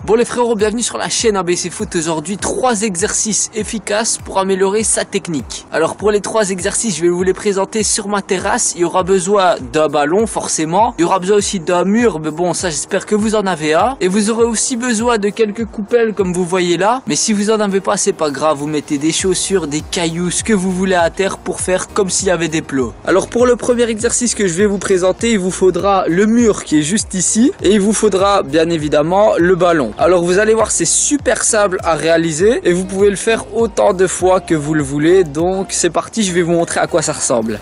Bon les frérots, bienvenue sur la chaîne ABC Foot. Aujourd'hui, 3 exercices efficaces pour améliorer sa technique. Alors pour les 3 exercices, je vais vous les présenter sur ma terrasse. Il y aura besoin d'un ballon forcément. Il y aura besoin aussi d'un mur, mais bon ça j'espère que vous en avez un. Et vous aurez aussi besoin de quelques coupelles comme vous voyez là. Mais si vous en avez pas, c'est pas grave, vous mettez des chaussures, des cailloux, ce que vous voulez à terre pour faire comme s'il y avait des plots. Alors pour le premier exercice que je vais vous présenter, il vous faudra le mur qui est juste ici. Et il vous faudra bien évidemment le ballon. Alors vous allez voir, c'est super simple à réaliser et vous pouvez le faire autant de fois que vous le voulez. Donc c'est parti, je vais vous montrer à quoi ça ressemble.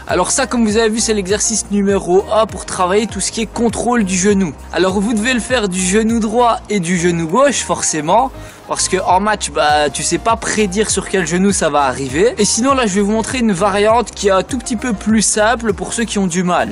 Alors ça, comme vous avez vu, c'est l'exercice numéro 1 pour travailler tout ce qui est contrôle du genou. Alors vous devez le faire du genou droit et du genou gauche forcément, parce que en match, tu sais pas prédire sur quel genou ça va arriver. Et sinon là, je vais vous montrer une variante qui est un tout petit peu plus simple pour ceux qui ont du mal.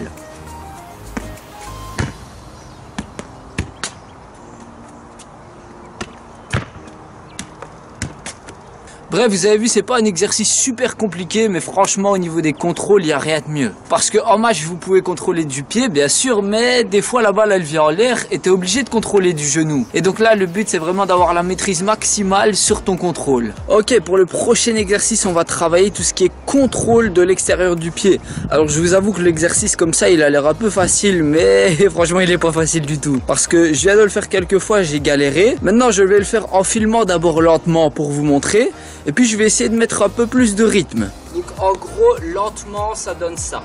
Bref, vous avez vu, c'est pas un exercice super compliqué, mais franchement, au niveau des contrôles, il n'y a rien de mieux. Parce que en match, vous pouvez contrôler du pied, bien sûr, mais des fois, la balle, elle vient en l'air et t'es obligé de contrôler du genou. Et donc là, le but, c'est vraiment d'avoir la maîtrise maximale sur ton contrôle. Ok, pour le prochain exercice, on va travailler tout ce qui est contrôle de l'extérieur du pied. Alors, je vous avoue que l'exercice comme ça, il a l'air un peu facile, mais franchement, il est pas facile du tout. Parce que je viens de le faire quelques fois, j'ai galéré. Maintenant, je vais le faire en filmant d'abord lentement pour vous montrer. Et puis je vais essayer de mettre un peu plus de rythme. Donc en gros, lentement, ça donne ça.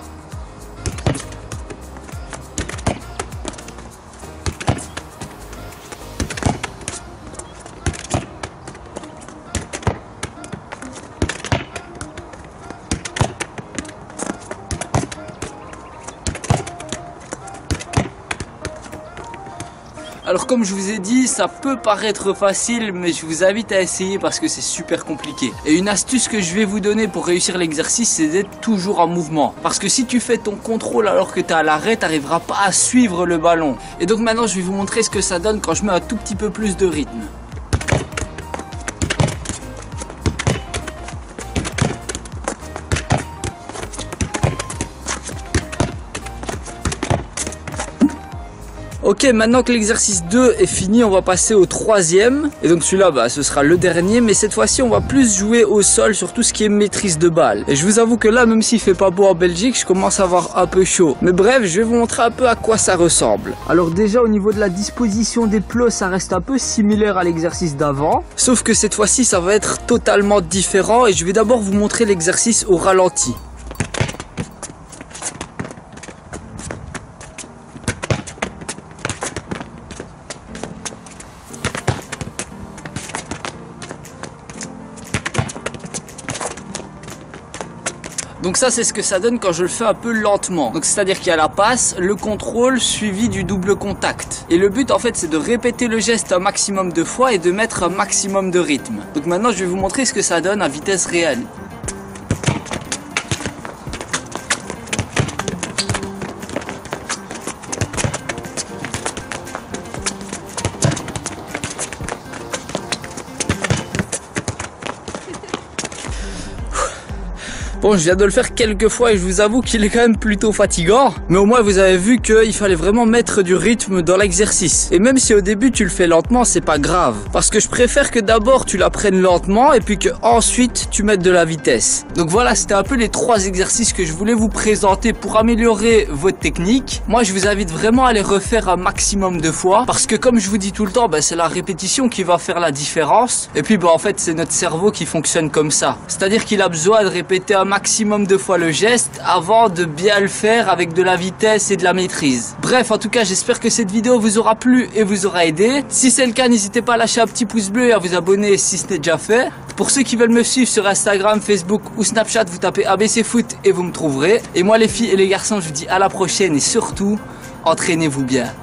Alors comme je vous ai dit, ça peut paraître facile, mais je vous invite à essayer parce que c'est super compliqué. Et une astuce que je vais vous donner pour réussir l'exercice, c'est d'être toujours en mouvement. Parce que si tu fais ton contrôle alors que tu es à l'arrêt, tu n'arriveras pas à suivre le ballon. Et donc maintenant, je vais vous montrer ce que ça donne quand je mets un tout petit peu plus de rythme. Ok, maintenant que l'exercice 2 est fini, on va passer au troisième. Et donc celui-là, ce sera le dernier. Mais cette fois-ci, on va plus jouer au sol sur tout ce qui est maîtrise de balle. Et je vous avoue que là, même s'il fait pas beau en Belgique, je commence à avoir un peu chaud. Mais bref, je vais vous montrer un peu à quoi ça ressemble. Alors déjà, au niveau de la disposition des plots, ça reste un peu similaire à l'exercice d'avant. Sauf que cette fois-ci, ça va être totalement différent. Et je vais d'abord vous montrer l'exercice au ralenti. Donc ça, c'est ce que ça donne quand je le fais un peu lentement. Donc c'est-à-dire qu'il y a la passe, le contrôle suivi du double contact. Et le but en fait, c'est de répéter le geste un maximum de fois et de mettre un maximum de rythme. Donc maintenant, je vais vous montrer ce que ça donne à vitesse réelle. Bon, je viens de le faire quelques fois et je vous avoue qu'il est quand même plutôt fatigant. Mais au moins, vous avez vu qu'il fallait vraiment mettre du rythme dans l'exercice. Et même si au début, tu le fais lentement, c'est pas grave. Parce que je préfère que d'abord, tu l'apprennes lentement et puis que ensuite tu mettes de la vitesse. Donc voilà, c'était un peu les 3 exercices que je voulais vous présenter pour améliorer votre technique. Moi, je vous invite vraiment à les refaire un maximum de fois. Parce que comme je vous dis tout le temps, c'est la répétition qui va faire la différence. Et puis, en fait, c'est notre cerveau qui fonctionne comme ça. C'est-à-dire qu'il a besoin de répéter un maximum de fois le geste avant de bien le faire avec de la vitesse et de la maîtrise. Bref, en tout cas, j'espère que cette vidéo vous aura plu et vous aura aidé. Si c'est le cas, n'hésitez pas à lâcher un petit pouce bleu et à vous abonner si ce n'est déjà fait. Pour ceux qui veulent me suivre sur Instagram, Facebook ou Snapchat, vous tapez ABC Foot et vous me trouverez. Et moi les filles et les garçons, je vous dis à la prochaine et surtout, entraînez-vous bien.